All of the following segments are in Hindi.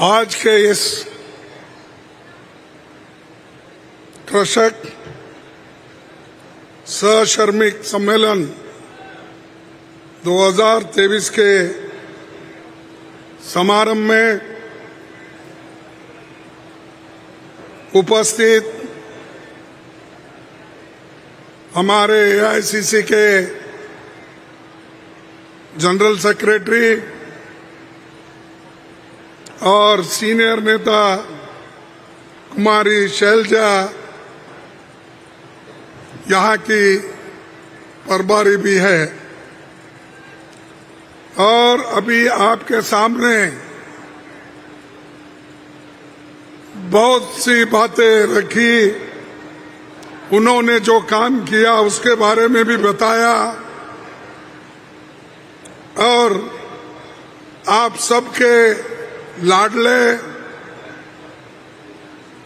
आज के इस कृषक सश्रमिक सम्मेलन 2023 के समारंभ में उपस्थित हमारे एआईसीसी के जनरल सेक्रेटरी और सीनियर नेता कुमारी शैलजा, यहाँ की प्रभारी भी है, और अभी आपके सामने बहुत सी बातें रखी। उन्होंने जो काम किया उसके बारे में भी बताया, और आप सबके लाडले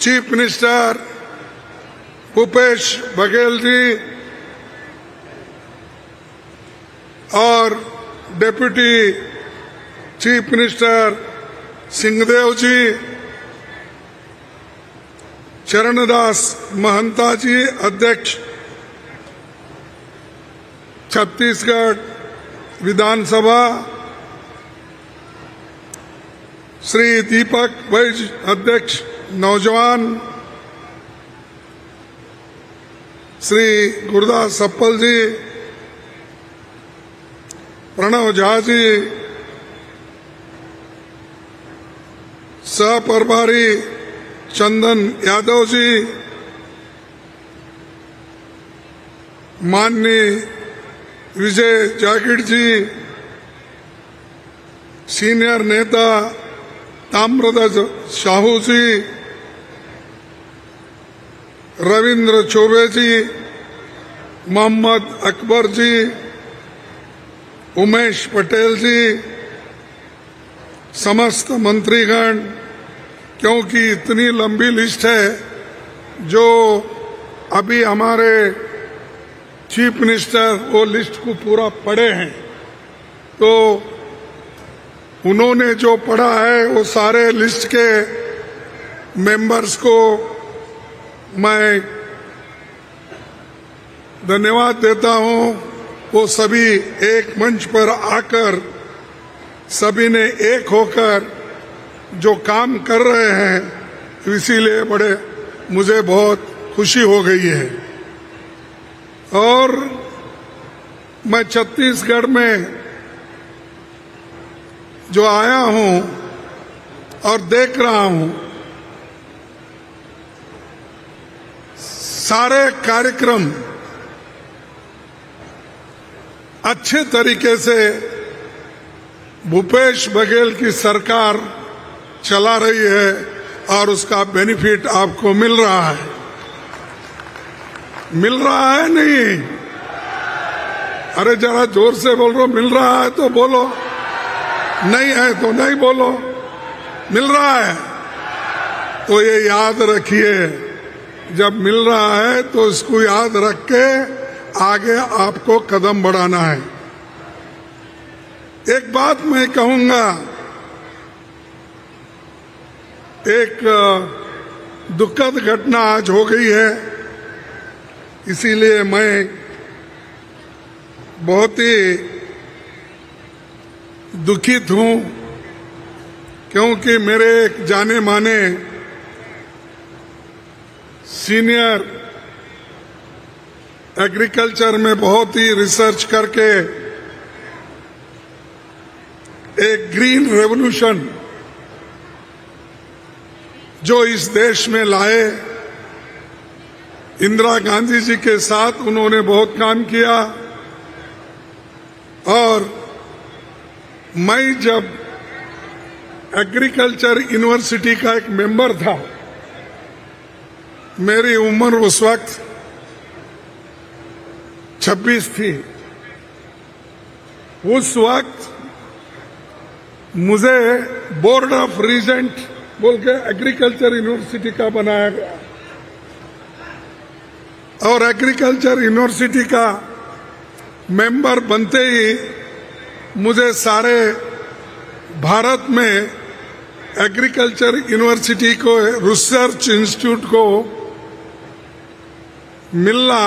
चीफ मिनिस्टर भूपेश बघेल जी और डिप्टी चीफ मिनिस्टर सिंहदेव जी, चरणदास महंता जी अध्यक्ष छत्तीसगढ़ विधानसभा, श्री दीपक वैज अध्यक्ष नौजवान, श्री गुरदास सप्पल जी, प्रणव झा जी, सह प्रभारी चंदन यादव जी, माननीय विजय जागीर जी, सीनियर नेता ताम्रध्वज साहू जी, रविंद्र चौबे जी, मोहम्मद अकबर जी, उमेश पटेल जी, समस्त मंत्रीगण, क्योंकि इतनी लंबी लिस्ट है जो अभी हमारे चीफ मिनिस्टर वो लिस्ट को पूरा पढ़े हैं, तो उन्होंने जो पढ़ा है वो सारे लिस्ट के मेंबर्स को मैं धन्यवाद देता हूं। वो सभी एक मंच पर आकर सभी ने एक होकर जो काम कर रहे हैं, इसीलिए बड़े मुझे बहुत खुशी हो गई है। और मैं छत्तीसगढ़ में जो आया हूं और देख रहा हूं, सारे कार्यक्रम अच्छे तरीके से भूपेश बघेल की सरकार चला रही है और उसका बेनिफिट आपको मिल रहा है। मिल रहा है नहीं? अरे जरा जोर से बोल रहे हो। मिल रहा है तो बोलो, नहीं है तो नहीं बोलो। मिल रहा है तो ये याद रखिए, जब मिल रहा है तो इसको याद रख के आगे आपको कदम बढ़ाना है। एक बात मैं कहूंगा, एक दुखद घटना आज हो गई है, इसीलिए मैं बहुत ही दुखित हूं, क्योंकि मेरे एक जाने माने सीनियर एग्रीकल्चर में बहुत ही रिसर्च करके एक ग्रीन रेवोल्यूशन जो इस देश में लाए, इंदिरा गांधी जी के साथ उन्होंने बहुत काम किया। और मैं जब एग्रीकल्चर यूनिवर्सिटी का एक मेंबर था, मेरी उम्र उस वक्त 26 थी। उस वक्त मुझे बोर्ड ऑफ रीजेंट बोल के एग्रीकल्चर यूनिवर्सिटी का बनाया गया, और एग्रीकल्चर यूनिवर्सिटी का मेंबर बनते ही मुझे सारे भारत में एग्रीकल्चर यूनिवर्सिटी को, रिसर्च इंस्टीट्यूट को मिलना,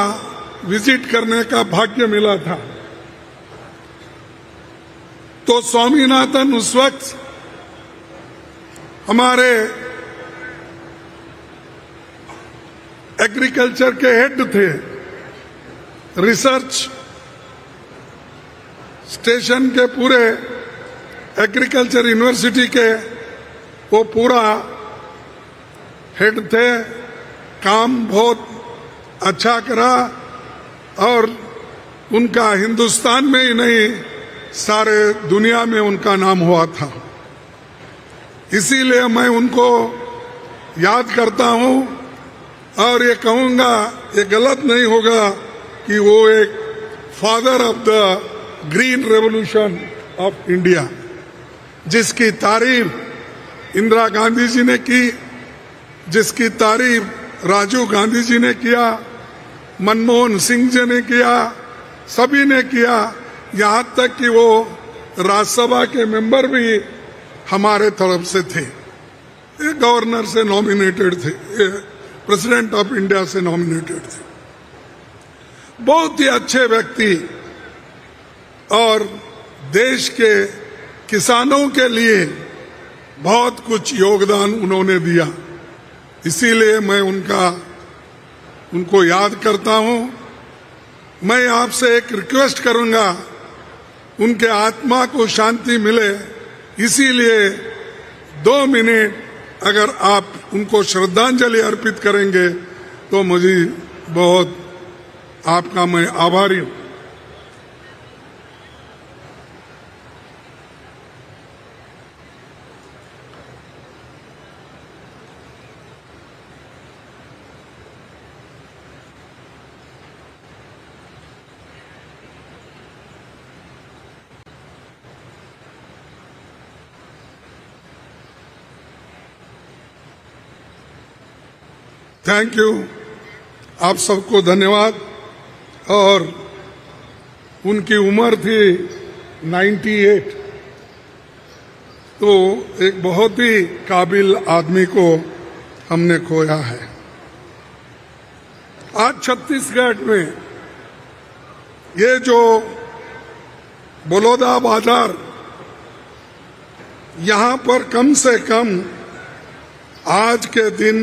विजिट करने का भाग्य मिला था। तो स्वामीनाथन उस वक्त हमारे एग्रीकल्चर के हेड थे। रिसर्च स्टेशन के पूरे एग्रीकल्चर यूनिवर्सिटी के वो पूरा हेड थे। काम बहुत अच्छा करा और उनका हिंदुस्तान में ही नहीं सारे दुनिया में उनका नाम हुआ था। इसीलिए मैं उनको याद करता हूं और ये कहूंगा, ये गलत नहीं होगा कि वो एक father of the green revolution of India, जिसकी तारीफ इंदिरा गांधी जी ने की, जिसकी तारीफ राजीव गांधी जी ने किया, मनमोहन सिंह जी ने किया, सभी ने किया। यहां तक कि वो राज्यसभा के मेंबर भी हमारे तरफ से थे। ये गवर्नर से नॉमिनेटेड थे, ये प्रेसिडेंट ऑफ इंडिया से नॉमिनेटेड थे। बहुत ही अच्छे व्यक्ति और देश के किसानों के लिए बहुत कुछ योगदान उन्होंने दिया। इसीलिए मैं उनको याद करता हूं। मैं आपसे एक रिक्वेस्ट करूंगा, उनके आत्मा को शांति मिले, इसीलिए 2 मिनट अगर आप उनको श्रद्धांजलि अर्पित करेंगे तो मुझे बहुत आपका मैं आभारी हूं। थैंक यू, आप सबको धन्यवाद। और उनकी उम्र थी 98, तो एक बहुत ही काबिल आदमी को हमने खोया है। आज छत्तीसगढ़ में ये जो बलौदा बाजार, यहां पर कम से कम आज के दिन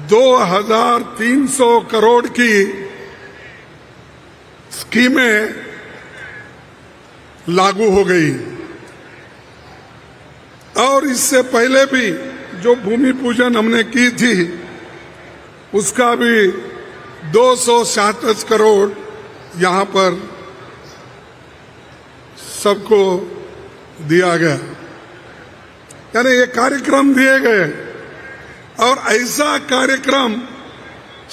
2300 करोड़ की स्कीमें लागू हो गई। और इससे पहले भी जो भूमि पूजन हमने की थी उसका भी 267 करोड़ यहां पर सबको दिया गया, यानी ये कार्यक्रम दिए गए। और ऐसा कार्यक्रम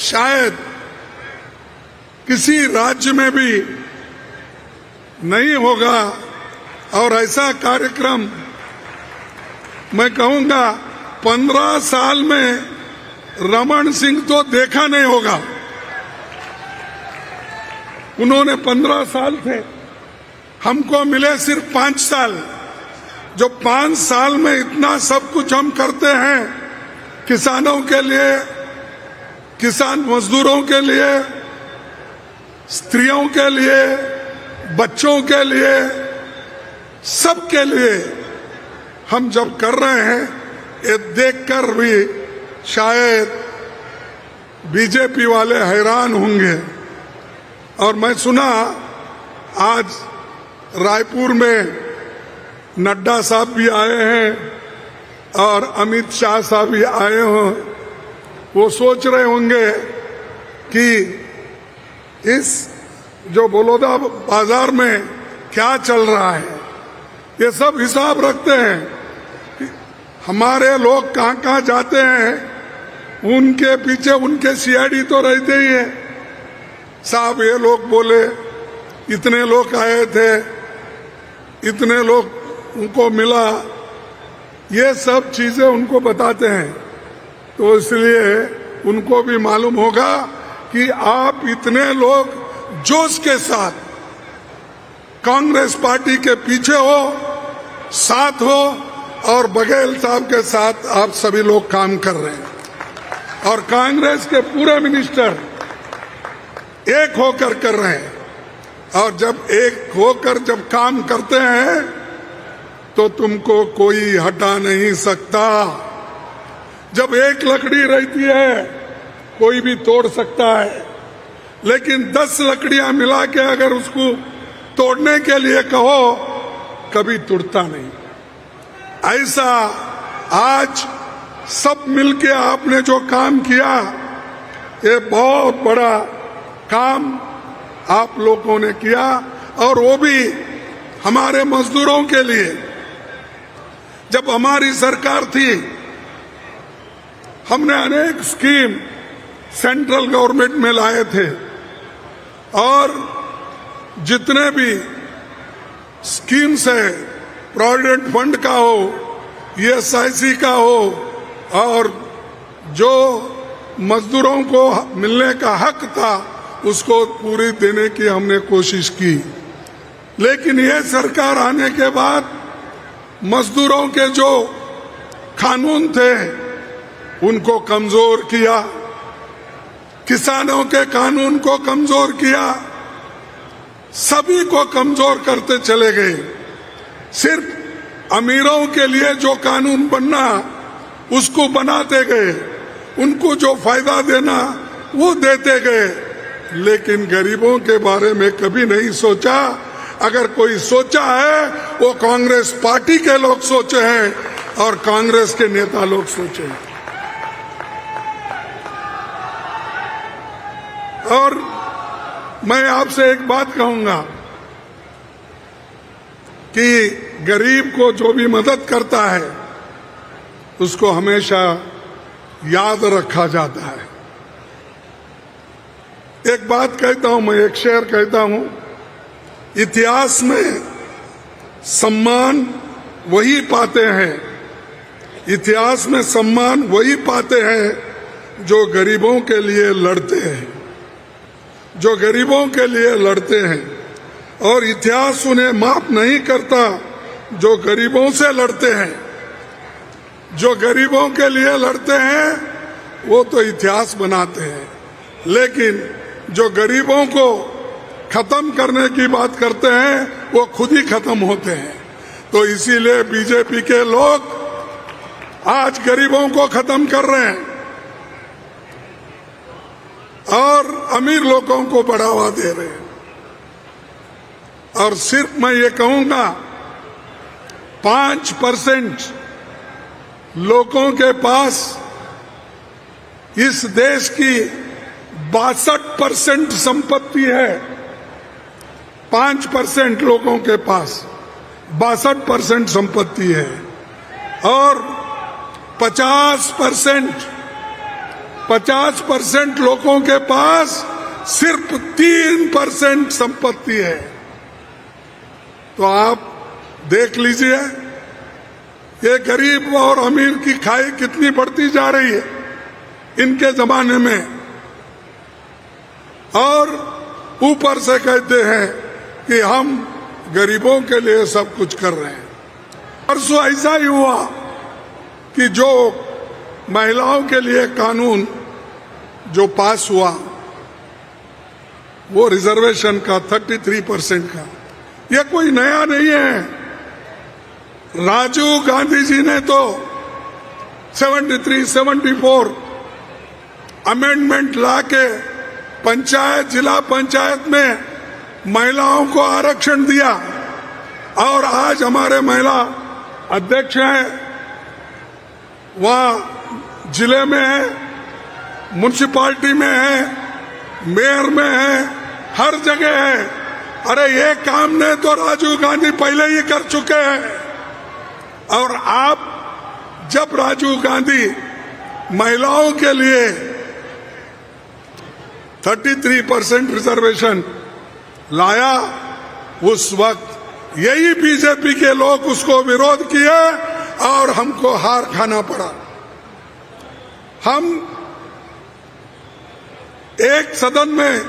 शायद किसी राज्य में भी नहीं होगा। और ऐसा कार्यक्रम मैं कहूंगा 15 साल में रमन सिंह तो देखा नहीं होगा। उन्होंने 15 साल थे, हमको मिले सिर्फ 5 साल। जो 5 साल में इतना सब कुछ हम करते हैं किसानों के लिए, किसान मजदूरों के लिए, स्त्रियों के लिए, बच्चों के लिए, सबके लिए हम जब कर रहे हैं, ये देखकर भी शायद बीजेपी वाले हैरान होंगे। और मैं सुना आज रायपुर में नड्डा साहब भी आए हैं और अमित शाह साहब भी आए हों। वो सोच रहे होंगे कि इस जो बलौदा बाजार में क्या चल रहा है। ये सब हिसाब रखते हैं कि हमारे लोग कहाँ कहाँ जाते हैं, उनके पीछे उनके सीआईडी तो रहते ही है। साहब ये लोग बोले, इतने लोग आए थे, इतने लोग उनको मिला, ये सब चीजें उनको बताते हैं। तो इसलिए उनको भी मालूम होगा कि आप इतने लोग जोश के साथ कांग्रेस पार्टी के पीछे हो, साथ हो, और बघेल साहब के साथ आप सभी लोग काम कर रहे हैं और कांग्रेस के पूरे मिनिस्टर एक होकर कर रहे हैं। और जब एक होकर जब काम करते हैं तो तुमको कोई हटा नहीं सकता। जब एक लकड़ी रहती है कोई भी तोड़ सकता है, लेकिन 10 लकड़ियां मिला के अगर उसको तोड़ने के लिए कहो कभी टूटता नहीं। ऐसा आज सब मिलके आपने जो काम किया, ये बहुत बड़ा काम आप लोगों ने किया और वो भी हमारे मजदूरों के लिए। जब हमारी सरकार थी हमने अनेक स्कीम सेंट्रल गवर्नमेंट में लाए थे और जितने भी स्कीम्स है, प्रोविडेंट फंड का हो, ESIC का हो और जो मजदूरों को मिलने का हक था उसको पूरी देने की हमने कोशिश की। लेकिन ये सरकार आने के बाद मजदूरों के जो कानून थे उनको कमजोर किया, किसानों के कानून को कमजोर किया, सभी को कमजोर करते चले गए। सिर्फ अमीरों के लिए जो कानून बनना उसको बनाते गए, उनको जो फायदा देना वो देते गए, लेकिन गरीबों के बारे में कभी नहीं सोचा। अगर कोई सोचा है वो कांग्रेस पार्टी के लोग सोचे हैं और कांग्रेस के नेता लोग सोचे हैं। और मैं आपसे एक बात कहूंगा कि गरीब को जो भी मदद करता है उसको हमेशा याद रखा जाता है। एक बात कहता हूं, मैं एक शेर कहता हूं, इतिहास में सम्मान वही पाते हैं, इतिहास में सम्मान वही पाते हैं जो गरीबों के लिए लड़ते हैं, जो गरीबों के लिए लड़ते हैं। और इतिहास उन्हें माफ नहीं करता जो गरीबों से लड़ते हैं। जो गरीबों के लिए लड़ते हैं वो तो इतिहास बनाते हैं, लेकिन जो गरीबों को खत्म करने की बात करते हैं वो खुद ही खत्म होते हैं। तो इसीलिए बीजेपी के लोग आज गरीबों को खत्म कर रहे हैं और अमीर लोगों को बढ़ावा दे रहे हैं। और सिर्फ मैं ये कहूंगा 5% लोगों के पास इस देश की 62% संपत्ति है। 5% लोगों के पास 62% संपत्ति है और 50% लोगों के पास सिर्फ 3% संपत्ति है। तो आप देख लीजिए ये गरीब और अमीर की खाई कितनी बढ़ती जा रही है इनके जमाने में। और ऊपर से कहते हैं कि हम गरीबों के लिए सब कुछ कर रहे हैं। परसों ऐसा ही हुआ कि जो महिलाओं के लिए कानून जो पास हुआ वो रिजर्वेशन का 33% का, ये कोई नया नहीं है। राजीव गांधी जी ने तो 73-74 अमेंडमेंट लाके पंचायत, जिला पंचायत में महिलाओं को आरक्षण दिया और आज हमारे महिला अध्यक्ष हैं, वहाँ जिले में है, म्युनिसिपालिटी में है, मेयर में है, हर जगह है। अरे ये काम ने तो राजीव गांधी पहले ही कर चुके हैं। और आप जब राजीव गांधी महिलाओं के लिए 33% रिजर्वेशन लाया, उस वक्त यही बीजेपी के लोग उसको विरोध किए और हमको हार खाना पड़ा। हम एक सदन में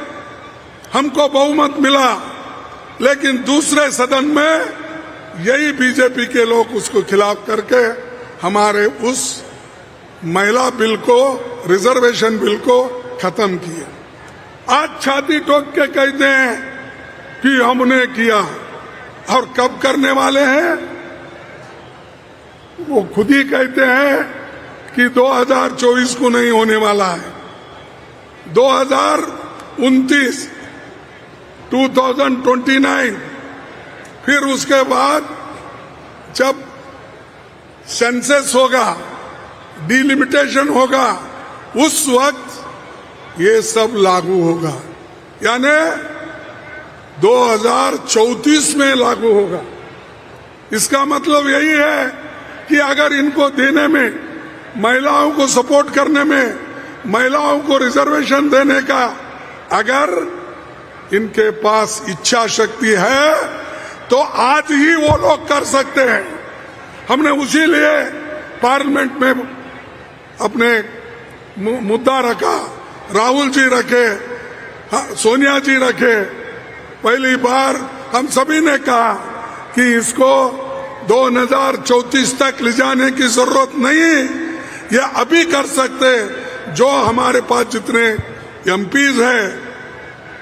हमको बहुमत मिला, लेकिन दूसरे सदन में यही बीजेपी के लोग उसको खिलाफ करके हमारे उस महिला बिल को, रिजर्वेशन बिल को खत्म किए। आज छाती ठोक के कहते हैं कि हमने किया, और कब करने वाले हैं? वो खुद ही कहते हैं कि 2024 को नहीं होने वाला है, 2029, 2029, फिर उसके बाद जब सेंसस होगा, डिलिमिटेशन होगा, उस वक्त ये सब लागू होगा, यानी 2034 में लागू होगा। इसका मतलब यही है कि अगर इनको देने में, महिलाओं को सपोर्ट करने में, महिलाओं को रिजर्वेशन देने का अगर इनके पास इच्छा शक्ति है तो आज ही वो लोग कर सकते हैं। हमने उसी लिए पार्लियामेंट में अपने मुद्दा रखा, राहुल जी रखे, सोनिया जी रखे। पहली बार हम सभी ने कहा कि इसको 2034 तक ले जाने की जरूरत नहीं, ये अभी कर सकते। जो हमारे पास जितने एमपीज हैं,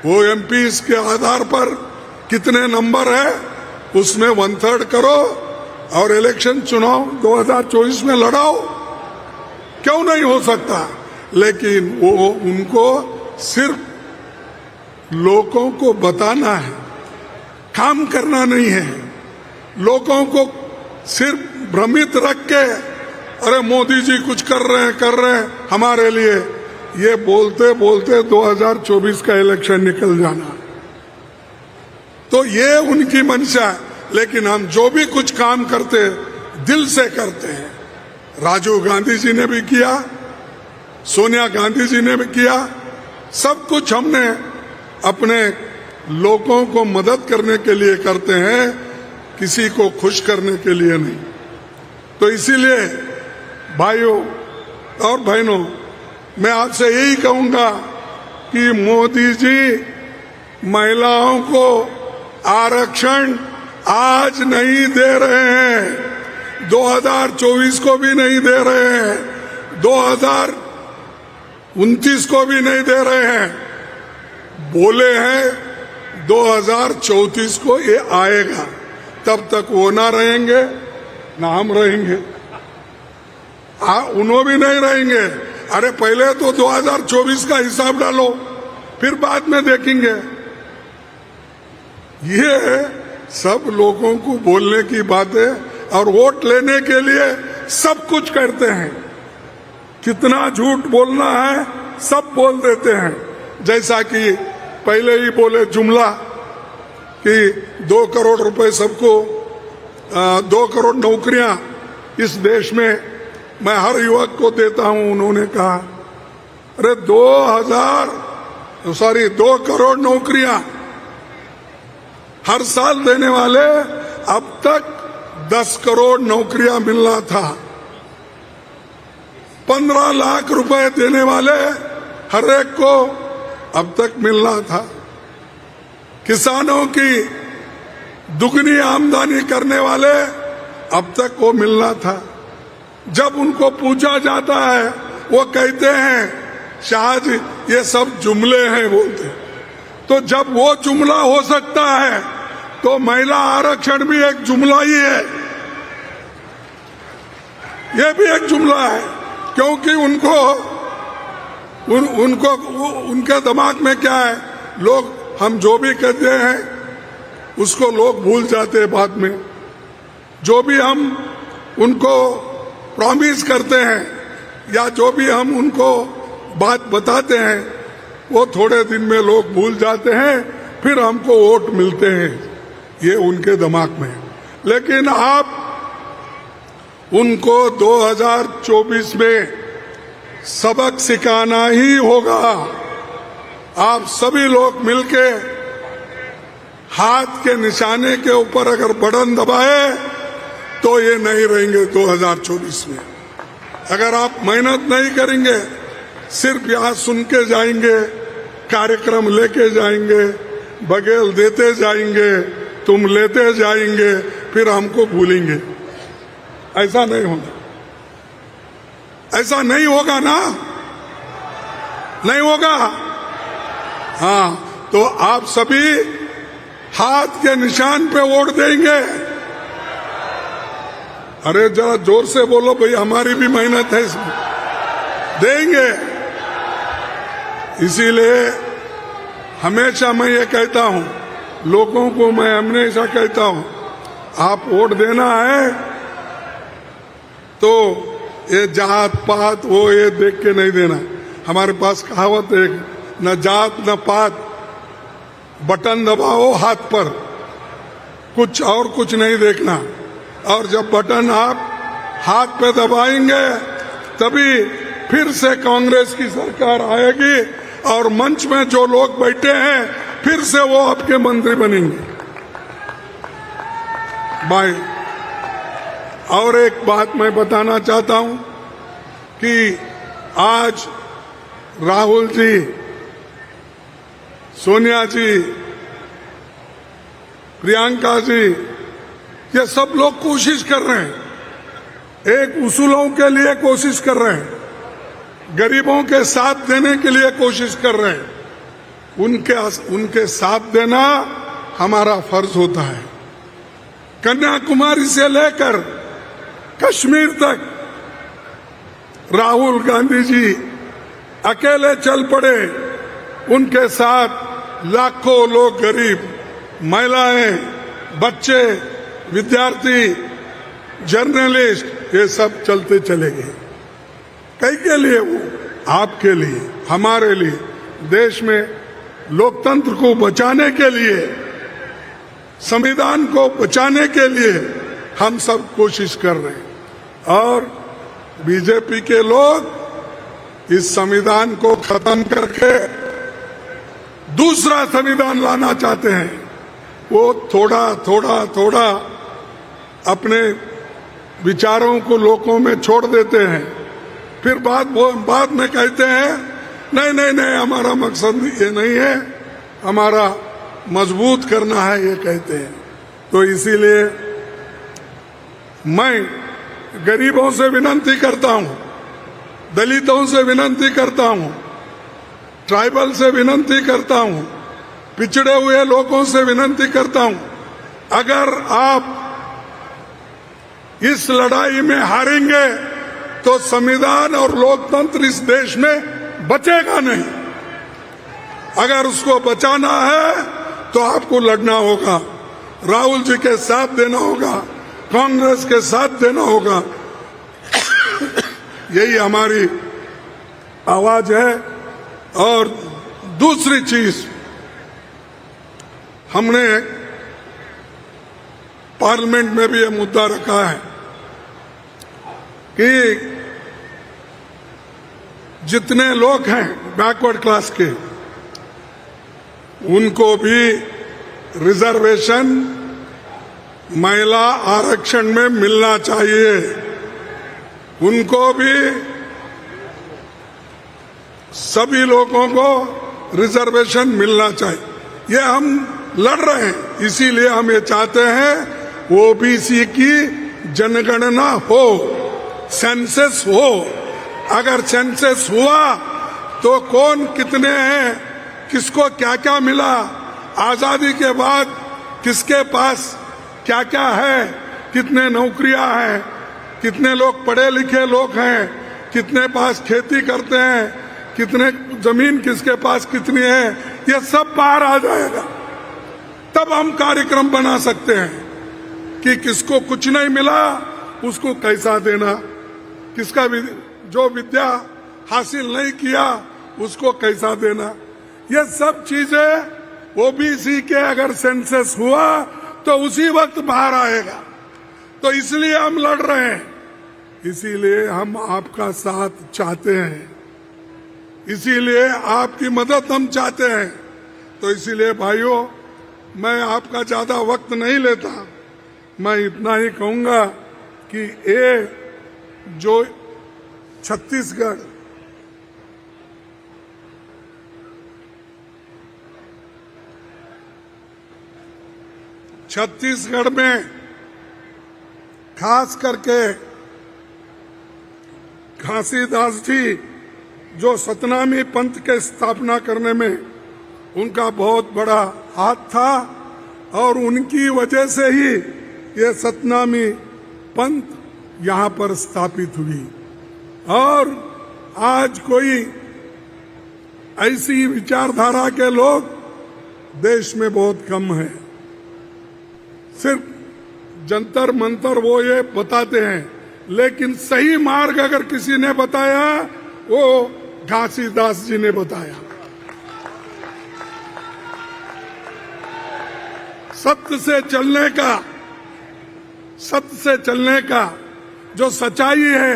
वो एमपीज के आधार पर कितने नंबर है उसमें 1/3 करो और इलेक्शन चुनाव 2024 में लड़ाओ। क्यों नहीं हो सकता? लेकिन वो उनको सिर्फ लोगों को बताना है, काम करना नहीं है। लोगों को सिर्फ भ्रमित रख के अरे मोदी जी कुछ कर रहे हैं हमारे लिए, ये बोलते बोलते 2024 का इलेक्शन निकल जाना, तो ये उनकी मंशा है। लेकिन हम जो भी कुछ काम करते दिल से करते हैं। राजीव गांधी जी ने भी किया, सोनिया गांधी जी ने भी किया, सब कुछ हमने अपने लोगों को मदद करने के लिए करते हैं, किसी को खुश करने के लिए नहीं। तो इसीलिए भाइयों और बहनों, मैं आपसे यही कहूंगा कि मोदी जी महिलाओं को आरक्षण आज नहीं दे रहे हैं, 2024 को भी नहीं दे रहे हैं, 2029 को भी नहीं दे रहे हैं। बोले हैं 2034 को ये आएगा, तब तक वो ना रहेंगे ना हम रहेंगे, उन्हों भी नहीं रहेंगे। अरे पहले तो 2024 का हिसाब डालो, फिर बाद में देखेंगे। ये सब लोगों को बोलने की बातें और वोट लेने के लिए सब कुछ करते हैं। कितना झूठ बोलना है सब बोल देते हैं। जैसा कि पहले ही बोले जुमला कि 2 करोड़ रुपए सबको, 2 करोड़ नौकरियां इस देश में मैं हर युवक को देता हूं। उन्होंने कहा अरे 2 करोड़ नौकरियां हर साल देने वाले, अब तक 10 करोड़ नौकरियां मिलना था। 15 लाख रुपए देने वाले हर एक को अब तक मिलना था। किसानों की दुगनी आमदनी करने वाले अब तक वो मिलना था। जब उनको पूछा जाता है वो कहते हैं शाह जी ये सब जुमले हैं बोलते। तो जब वो जुमला हो सकता है तो महिला आरक्षण भी एक जुमला ही है, ये भी एक जुमला है। क्योंकि उनके दिमाग में क्या है, लोग हम जो भी कहते हैं उसको लोग भूल जाते हैं बाद में। जो भी हम उनको प्रॉमिस करते हैं या जो भी हम उनको बात बताते हैं वो थोड़े दिन में लोग भूल जाते हैं, फिर हमको वोट मिलते हैं, ये उनके दिमाग में। लेकिन आप उनको 2024 में सबक सिखाना ही होगा। आप सभी लोग मिलके हाथ के निशाने के ऊपर अगर बटन दबाए तो ये नहीं रहेंगे 2024 में। अगर आप मेहनत नहीं करेंगे, सिर्फ यहाँ सुन के जाएंगे, कार्यक्रम लेके जाएंगे, बघेल देते जाएंगे, तुम लेते जाएंगे, फिर हमको भूलेंगे। ऐसा नहीं होगा, ऐसा नहीं होगा ना, नहीं होगा। हाँ, तो आप सभी हाथ के निशान पे वोट देंगे। अरे जरा जोर से बोलो भाई, हमारी भी मेहनत है इसमें, देंगे। इसीलिए हमेशा मैं ये कहता हूं, लोगों को मैं हमेशा कहता हूं, आप वोट देना है तो ये जात पात वो ये देख के नहीं देना। हमारे पास कहावत है, न जात न पात, बटन दबाओ हाथ पर, कुछ और कुछ नहीं देखना। और जब बटन आप हाथ पे दबाएंगे तभी फिर से कांग्रेस की सरकार आएगी और मंच में जो लोग बैठे हैं फिर से वो आपके मंत्री बनेंगे। भाई, और एक बात मैं बताना चाहता हूं कि आज राहुल जी, सोनिया जी, प्रियंका जी, ये सब लोग कोशिश कर रहे हैं, एक उसूलों के लिए कोशिश कर रहे हैं, गरीबों के साथ देने के लिए कोशिश कर रहे हैं। उनके साथ देना हमारा फर्ज होता है। कन्याकुमारी से लेकर कश्मीर तक राहुल गांधी जी अकेले चल पड़े, उनके साथ लाखों लोग, गरीब, महिलाएं, बच्चे, विद्यार्थी, जर्नलिस्ट, ये सब चलते चले गए। कई के लिए? वो आपके लिए, हमारे लिए, देश में लोकतंत्र को बचाने के लिए, संविधान को बचाने के लिए हम सब कोशिश कर रहे हैं। और बीजेपी के लोग इस संविधान को खत्म करके दूसरा संविधान लाना चाहते हैं। वो थोड़ा थोड़ा थोड़ा अपने विचारों को लोगों में छोड़ देते हैं, फिर बाद में कहते हैं नहीं नहीं नहीं, हमारा मकसद ये नहीं है, हमारा मजबूत करना है, ये कहते हैं। तो इसीलिए मैं गरीबों से विनती करता हूं, दलितों से विनती करता हूं, ट्राइबल से विनती करता हूं, पिछड़े हुए लोगों से विनती करता हूं, अगर आप इस लड़ाई में हारेंगे तो संविधान और लोकतंत्र इस देश में बचेगा नहीं। अगर उसको बचाना है तो आपको लड़ना होगा, राहुल जी के साथ देना होगा, कांग्रेस के साथ देना होगा। यही हमारी आवाज है। और दूसरी चीज, हमने पार्लियामेंट में भी यह मुद्दा रखा है कि जितने लोग हैं बैकवर्ड क्लास के, उनको भी रिजर्वेशन महिला आरक्षण में मिलना चाहिए। उनको भी, सभी लोगों को रिजर्वेशन मिलना चाहिए। ये हम लड़ रहे हैं, इसीलिए हम ये चाहते हैं ओबीसी की जनगणना हो, सेंसस हो। अगर सेंसस हुआ तो कौन कितने हैं, किसको क्या क्या मिला, आजादी के बाद किसके पास क्या क्या है, कितने नौकरियां हैं, कितने लोग पढ़े लिखे लोग हैं, कितने पास खेती करते हैं, कितने जमीन किसके पास कितनी है, ये सब बाहर आ जाएगा। तब हम कार्यक्रम बना सकते हैं कि किसको कुछ नहीं मिला उसको कैसा देना, किसका जो विद्या हासिल नहीं किया उसको कैसा देना। ये सब चीजें ओबीसी के अगर सेंसस हुआ तो उसी वक्त बाहर आएगा। तो इसलिए हम लड़ रहे हैं, इसीलिए हम आपका साथ चाहते हैं, इसीलिए आपकी मदद हम चाहते हैं। तो इसीलिए भाइयों, मैं आपका ज्यादा वक्त नहीं लेता, मैं इतना ही कहूंगा कि ये जो छत्तीसगढ़ में खास करके घासीदास जी जो सतनामी पंथ के स्थापना करने में उनका बहुत बड़ा हाथ था और उनकी वजह से ही ये सतनामी पंथ यहाँ पर स्थापित हुई। और आज कोई ऐसी विचारधारा के लोग देश में बहुत कम है। सिर्फ जंतर मंतर वो ये बताते हैं, लेकिन सही मार्ग अगर किसी ने बताया वो घासीदास जी ने बताया। सत्य से चलने का जो सच्चाई है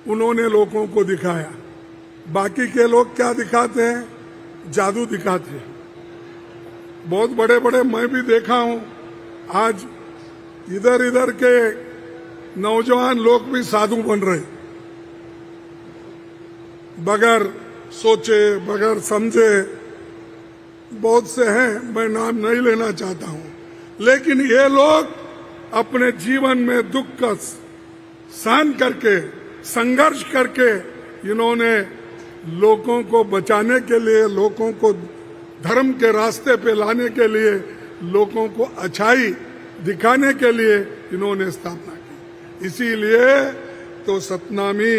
उन्होंने लोगों को दिखाया। बाकी के लोग क्या दिखाते हैं? जादू दिखाते हैं। बहुत बड़े बड़े मैं भी देखा हूं, आज इधर इधर के नौजवान लोग भी साधु बन रहे, बगैर सोचे बगैर समझे। बहुत से हैं, मैं नाम नहीं लेना चाहता हूं, लेकिन ये लोग अपने जीवन में दुख का सहन करके संघर्ष करके इन्होंने लोगों को बचाने के लिए, लोगों को धर्म के रास्ते पे लाने के लिए, लोगों को अच्छाई दिखाने के लिए इन्होंने स्थापना की। इसीलिए तो सतनामी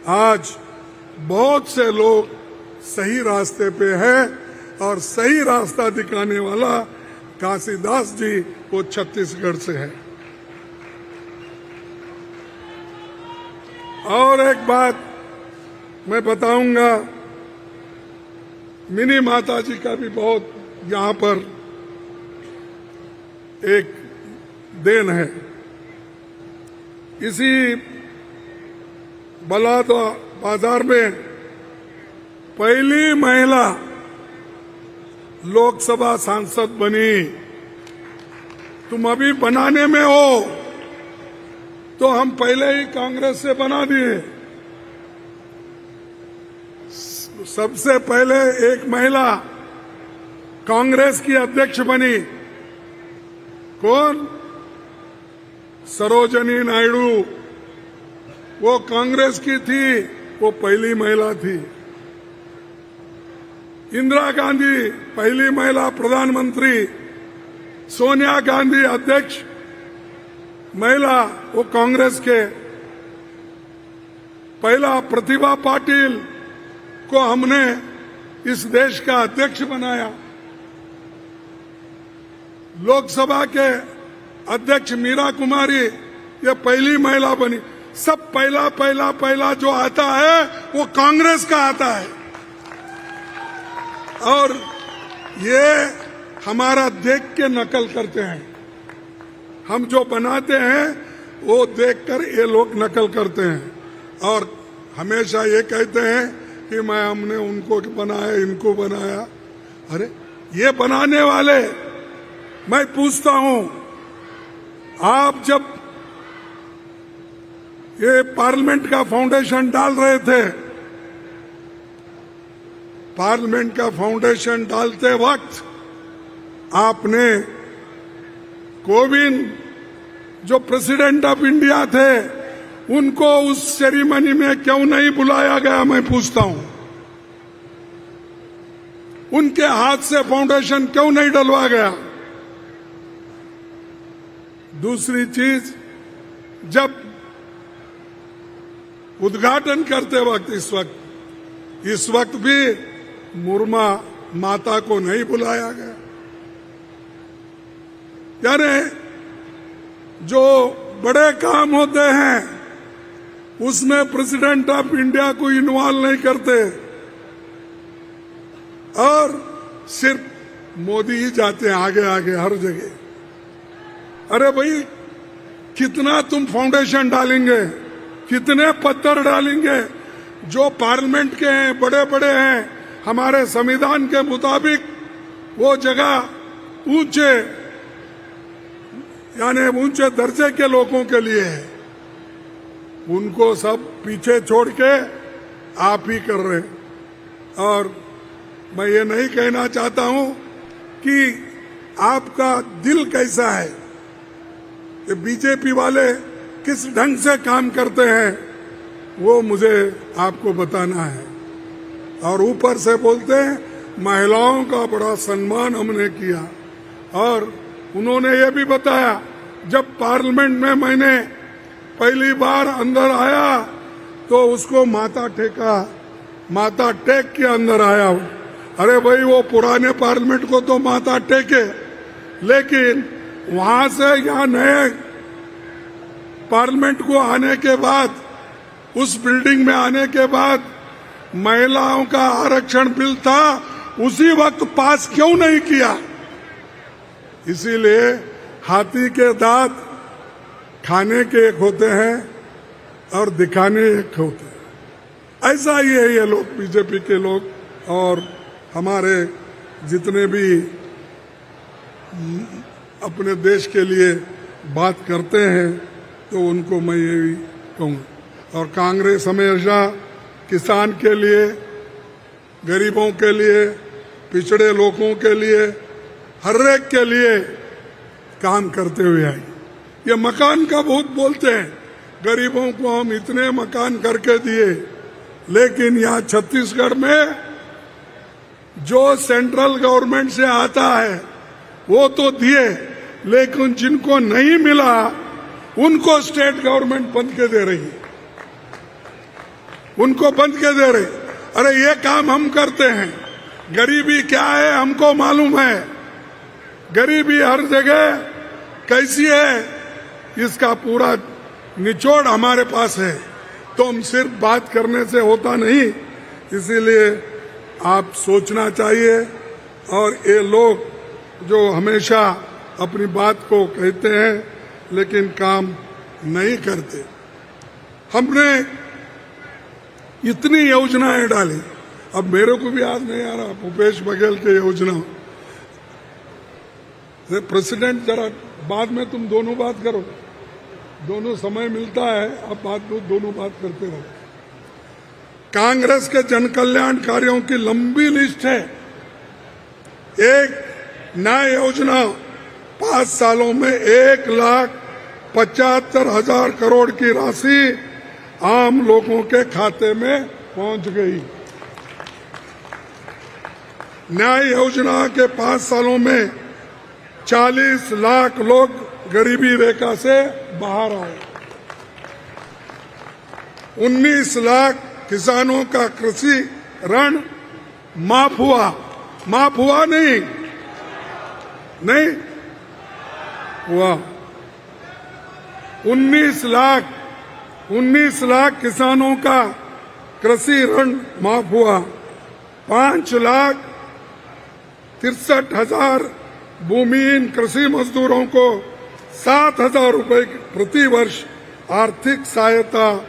आज बहुत से लोग सही रास्ते पे है और सही रास्ता दिखाने वाला घासीदास जी वो छत्तीसगढ़ से है। और एक बात मैं बताऊंगा, मिनी माता जी का भी बहुत यहाँ पर एक देन है। इसी बलाद बाजार में पहली महिला लोकसभा सांसद बनी। तुम अभी बनाने में हो, तो हम पहले ही कांग्रेस से बना दिए। सबसे पहले एक महिला कांग्रेस की अध्यक्ष बनी। कौन? सरोजनी नायडू। वो कांग्रेस की थी, वो पहली महिला थी। इंदिरा गांधी पहली महिला प्रधानमंत्री। सोनिया गांधी अध्यक्ष महिला, वो कांग्रेस के। पहला प्रतिभा पाटिल को हमने इस देश का अध्यक्ष बनाया। लोकसभा के अध्यक्ष मीरा कुमारी ये पहली महिला बनी। सब पहला पहला पहला जो आता है वो कांग्रेस का आता है। और ये हमारा देख के नकल करते हैं। हम जो बनाते हैं वो देखकर ये लोग नकल करते हैं और हमेशा ये कहते हैं कि हमने उनको बनाया, इनको बनाया। अरे ये बनाने वाले, मैं पूछता हूं, आप जब ये पार्लियामेंट का फाउंडेशन डाल रहे थे, पार्लियामेंट का फाउंडेशन डालते वक्त आपने कोविंद जो प्रेसिडेंट ऑफ इंडिया थे उनको उस सेरेमनी में क्यों नहीं बुलाया गया? मैं पूछता हूं। उनके हाथ से फाउंडेशन क्यों नहीं डलवा गया? दूसरी चीज, जब उद्घाटन करते वक्त इस वक्त भी मुर्मा माता को नहीं बुलाया गया। यानी जो बड़े काम होते हैं उसमें प्रेसिडेंट ऑफ इंडिया को इन्वॉल्व नहीं करते और सिर्फ मोदी ही जाते हैं आगे आगे हर जगह। अरे भाई, कितना तुम फाउंडेशन डालेंगे, कितने पत्थर डालेंगे? जो पार्लियामेंट के हैं, बड़े बड़े हैं, हमारे संविधान के मुताबिक वो जगह ऊंचे यानी ऊंचे दर्जे के लोगों के लिए है। उनको सब पीछे छोड़ के आप ही कर रहे हैं। और मैं ये नहीं कहना चाहता हूं कि आपका दिल कैसा है, ये बीजेपी वाले किस ढंग से काम करते हैं वो मुझे आपको बताना है। और ऊपर से बोलते हैं महिलाओं का बड़ा सम्मान हमने किया, और उन्होंने ये भी बताया जब पार्लियामेंट में मैंने पहली बार अंदर आया तो उसको माथा टेक के अंदर आया। अरे भाई, वो पुराने पार्लियामेंट को तो माथा टेके, लेकिन वहां से यहाँ नए पार्लियामेंट को आने के बाद, उस बिल्डिंग में आने के बाद महिलाओं का आरक्षण बिल था, उसी वक्त पास क्यों नहीं किया? इसीलिए हाथी के दांत खाने के एक होते हैं और दिखाने एक होते हैं। ऐसा ही है ये लोग, बीजेपी के लोग, और हमारे जितने भी अपने देश के लिए बात करते हैं तो उनको मैं ये भी कहूँगा। और कांग्रेस हमेशा किसान के लिए, गरीबों के लिए, पिछड़े लोगों के लिए, हर एक के लिए काम करते हुए आई। ये मकान का बहुत बोलते हैं, गरीबों को हम इतने मकान करके दिए, लेकिन यहाँ छत्तीसगढ़ में जो सेंट्रल गवर्नमेंट से आता है वो तो दिए, लेकिन जिनको नहीं मिला उनको स्टेट गवर्नमेंट बंद के दे रही है, उनको बंद के दे रही। अरे ये काम हम करते हैं। गरीबी क्या है हमको मालूम है, गरीबी हर जगह कैसी है इसका पूरा निचोड़ हमारे पास है। तो हम सिर्फ बात करने से होता नहीं, इसीलिए आप सोचना चाहिए। और ये लोग जो हमेशा अपनी बात को कहते हैं लेकिन काम नहीं करते। हमने इतनी योजनाएं डाली, अब मेरे को भी याद नहीं आ रहा भूपेश बघेल के योजना। प्रेसिडेंट जरा बाद में तुम दोनों बात करो, दोनों समय मिलता है, अब बात दोनों बात करते रहो। कांग्रेस के जन कल्याण कार्यों की लंबी लिस्ट है। एक नई योजना 5 सालों में 1,75,000 करोड़ की राशि आम लोगों के खाते में पहुंच गई। न्याय योजना के 5 सालों में 40 लाख लोग गरीबी रेखा से बाहर आए। 19 लाख किसानों का कृषि ऋण माफ हुआ नहीं हुआ। 19 लाख किसानों का कृषि ऋण माफ हुआ। 5,63,000 भूमिहीन कृषि मजदूरों को 7,000 रुपए प्रति वर्ष आर्थिक सहायता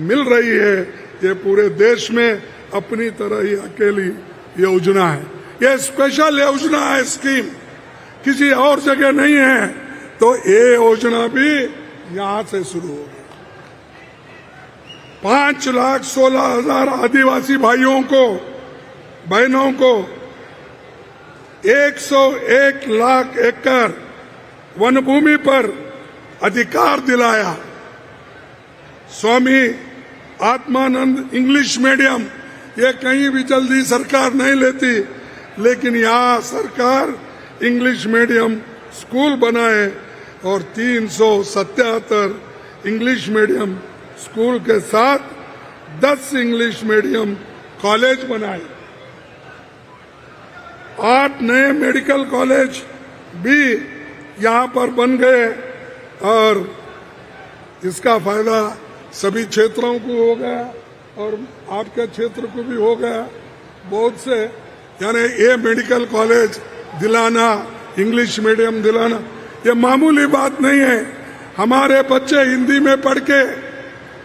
मिल रही है। ये पूरे देश में अपनी तरह ही अकेली योजना है। ये स्पेशल योजना है, स्कीम किसी और जगह नहीं है। तो ये योजना भी यहां से शुरू होगी। 5,16,000 आदिवासी भाइयों को, बहनों को 101 लाख एकड़ वन भूमि पर अधिकार दिलाया। स्वामी आत्मानंद इंग्लिश मीडियम, ये कहीं भी जल्दी सरकार नहीं लेती, लेकिन यहाँ सरकार इंग्लिश मीडियम स्कूल बनाए और 377 इंग्लिश मीडियम स्कूल के साथ 10 इंग्लिश मीडियम कॉलेज बनाए। 8 नए मेडिकल कॉलेज भी यहाँ पर बन गए और इसका फायदा सभी क्षेत्रों को हो गया और आपके क्षेत्र को भी हो गया। बहुत से, यानी ये मेडिकल कॉलेज दिलाना, इंग्लिश मीडियम दिलाना, ये मामूली बात नहीं है। हमारे बच्चे हिंदी में पढ़ के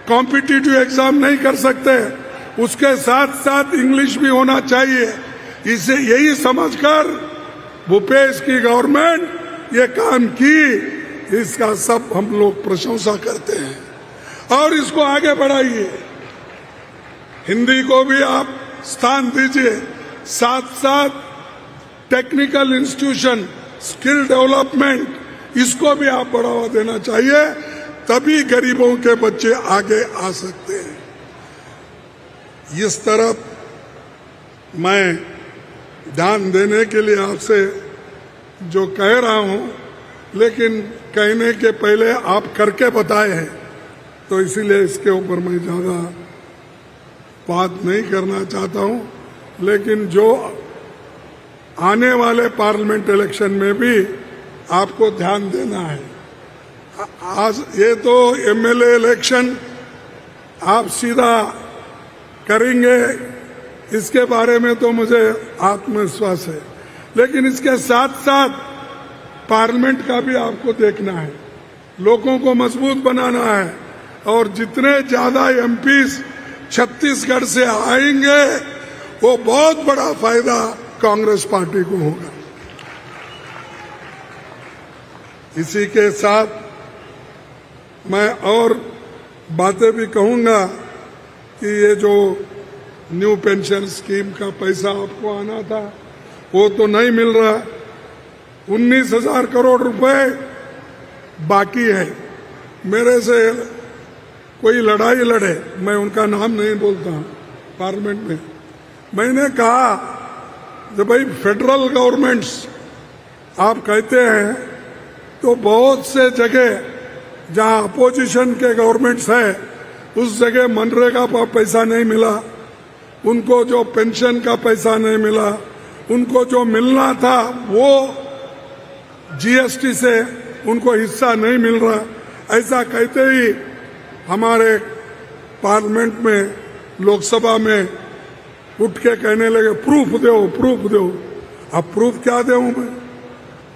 कॉम्पिटिटिव एग्जाम नहीं कर सकते, उसके साथ साथ इंग्लिश भी होना चाहिए। इसे यही समझकर भूपेश की गवर्नमेंट ये काम की, इसका सब हम लोग प्रशंसा करते हैं और इसको आगे बढ़ाइए। हिंदी को भी आप स्थान दीजिए, साथ साथ टेक्निकल इंस्टीट्यूशन, स्किल डेवलपमेंट, इसको भी आप बढ़ावा देना चाहिए, तभी गरीबों के बच्चे आगे आ सकते हैं। इस तरफ मैं ध्यान देने के लिए आपसे जो कह रहा हूं, लेकिन कहने के पहले आप करके बताए हैं, तो इसीलिए इसके ऊपर मैं ज़्यादा बात नहीं करना चाहता हूं। लेकिन जो आने वाले पार्लियामेंट इलेक्शन में भी आपको ध्यान देना है। आज ये तो एमएलए इलेक्शन आप सीधा करेंगे, इसके बारे में तो मुझे आत्मविश्वास है, लेकिन इसके साथ साथ पार्लियामेंट का भी आपको देखना है, लोगों को मजबूत बनाना है, और जितने ज्यादा एमपीज छत्तीसगढ़ से आएंगे वो बहुत बड़ा फायदा कांग्रेस पार्टी को होगा। इसी के साथ मैं और बातें भी कहूंगा कि ये जो न्यू पेंशन स्कीम का पैसा आपको आना था वो तो नहीं मिल रहा। 19,000 करोड़ रुपए बाकी है। मेरे से कोई लड़ाई लड़े, मैं उनका नाम नहीं बोलता पार्लियामेंट में, मैंने कहा कि भाई फेडरल गवर्नमेंट्स आप कहते हैं, तो बहुत से जगह जहां अपोजिशन के गवर्नमेंट्स है उस जगह मनरेगा का पैसा नहीं मिला, उनको जो पेंशन का पैसा नहीं मिला, उनको जो मिलना था वो जीएसटी से उनको हिस्सा नहीं मिल रहा। ऐसा कहते ही हमारे पार्लियामेंट में, लोकसभा में उठ के कहने लगे प्रूफ दो, प्रूफ दो। अब प्रूफ क्या दूं मैं?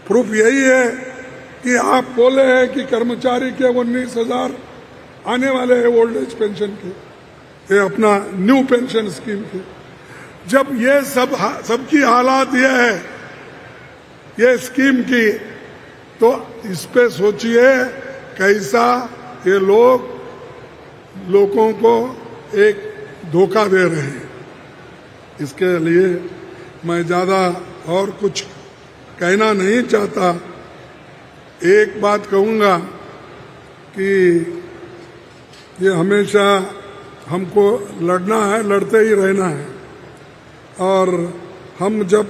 प्रूफ यही है कि आप बोले हैं कि कर्मचारी के 19,000 आने वाले हैं ओल्ड एज पेंशन के, ये अपना न्यू पेंशन स्कीम के। जब ये सबकी हालात ये है ये स्कीम की, तो इस पे सोचिए कैसा ये लोगों को एक धोखा दे रहे हैं। इसके लिए मैं ज्यादा और कुछ कहना नहीं चाहता। एक बात कहूंगा कि ये हमेशा हमको लड़ना है, लड़ते ही रहना है, और हम जब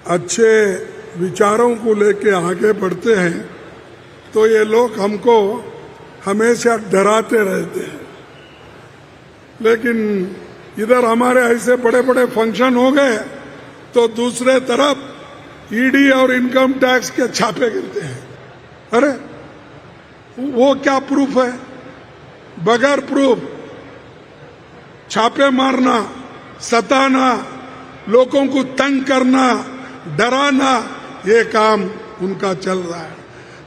अच्छे विचारों को लेके आगे बढ़ते हैं तो ये लोग हमको हमेशा डराते रहते हैं। लेकिन इधर हमारे ऐसे बड़े बड़े फंक्शन हो गए तो दूसरे तरफ ईडी और इनकम टैक्स के छापे गिरते हैं। अरे वो क्या प्रूफ है? बगैर प्रूफ छापे मारना, सताना, लोगों को तंग करना, डराना, ये काम उनका चल रहा है।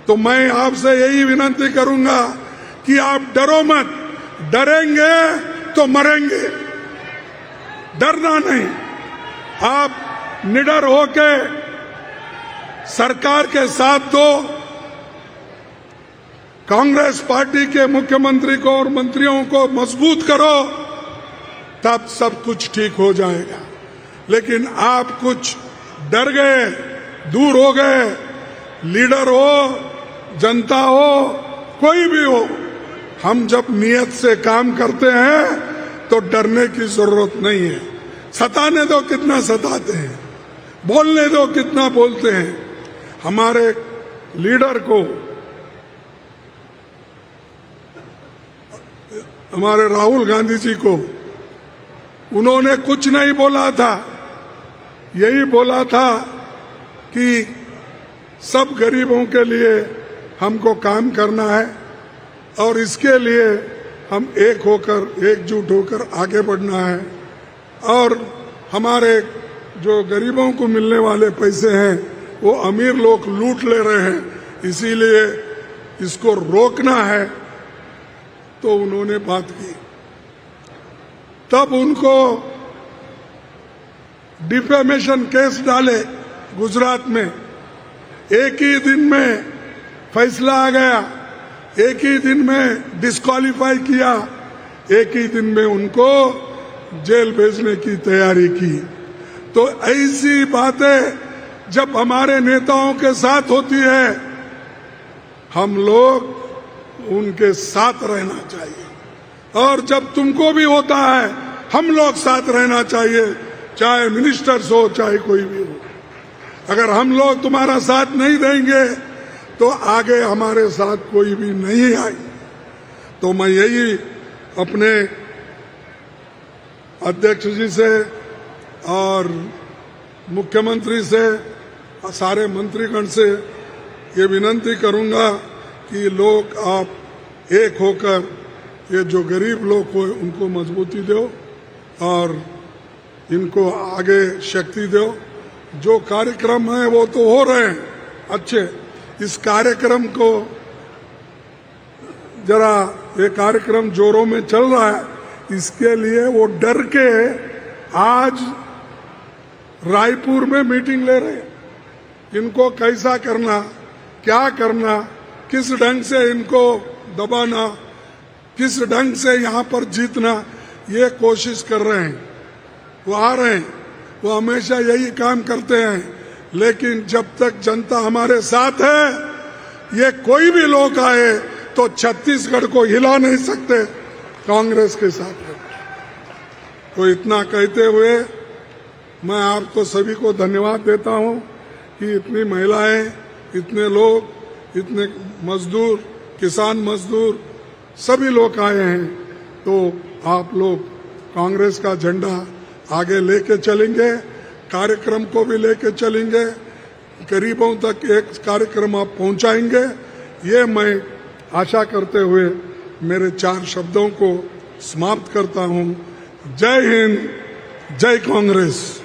तो मैं आपसे यही विनती करूंगा कि आप डरो मत, डरेंगे तो मरेंगे, डरना नहीं। आप निडर होके सरकार के साथ दो, कांग्रेस पार्टी के मुख्यमंत्री को और मंत्रियों को मजबूत करो, तब सब कुछ ठीक हो जाएगा। लेकिन आप कुछ डर गए, दूर हो गए, लीडर हो, जनता हो, कोई भी हो, हम जब नियत से काम करते हैं तो डरने की जरूरत नहीं है। सताने दो कितना सताते हैं, बोलने दो कितना बोलते हैं। हमारे लीडर को, हमारे राहुल गांधी जी को, उन्होंने कुछ नहीं बोला था, यही बोला था कि सब गरीबों के लिए हमको काम करना है और इसके लिए हम एक होकर, एकजुट होकर आगे बढ़ना है। और हमारे जो गरीबों को मिलने वाले पैसे हैं वो अमीर लोग लूट ले रहे हैं, इसीलिए इसको रोकना है। तो उन्होंने बात की, तब उनको डिफेमेशन केस डाले गुजरात में, एक ही दिन में फैसला आ गया, एक ही दिन में डिस्क्वालीफाई किया, एक ही दिन में उनको जेल भेजने की तैयारी की। तो ऐसी बातें जब हमारे नेताओं के साथ होती है हम लोग उनके साथ रहना चाहिए। और जब तुमको भी होता है, हम लोग साथ रहना चाहिए, चाहे मिनिस्टर्स हो, चाहे कोई भी हो। अगर हम लोग तुम्हारा साथ नहीं देंगे तो आगे हमारे साथ कोई भी नहीं आए। तो मैं यही अपने अध्यक्ष जी से और मुख्यमंत्री से और सारे मंत्रीगण से ये विनंती करूंगा कि लोग आप एक होकर ये जो गरीब लोग हो उनको मजबूती दो और इनको आगे शक्ति दो। जो कार्यक्रम है वो तो हो रहे हैं अच्छे, इस कार्यक्रम को जरा ये कार्यक्रम जोरों में चल रहा है, इसके लिए वो डर के आज रायपुर में मीटिंग ले रहे हैं। इनको कैसा करना, क्या करना, किस ढंग से इनको दबाना, किस ढंग से यहाँ पर जीतना, ये कोशिश कर रहे हैं। वो आ रहे हैं, वो हमेशा यही काम करते हैं, लेकिन जब तक जनता हमारे साथ है, ये कोई भी लोग आए तो छत्तीसगढ़ को हिला नहीं सकते कांग्रेस के साथ। तो इतना कहते हुए मैं आपको सभी को धन्यवाद देता हूं कि इतनी महिलाएं, इतने लोग, इतने मजदूर, किसान मजदूर सभी लोग आए हैं। तो आप लोग कांग्रेस का झंडा आगे लेके चलेंगे, कार्यक्रम को भी लेके चलेंगे, गरीबों तक एक कार्यक्रम आप पहुंचाएंगे, ये मैं आशा करते हुए मेरे 4 शब्दों को समाप्त करता हूं। जय हिंद, जय कांग्रेस।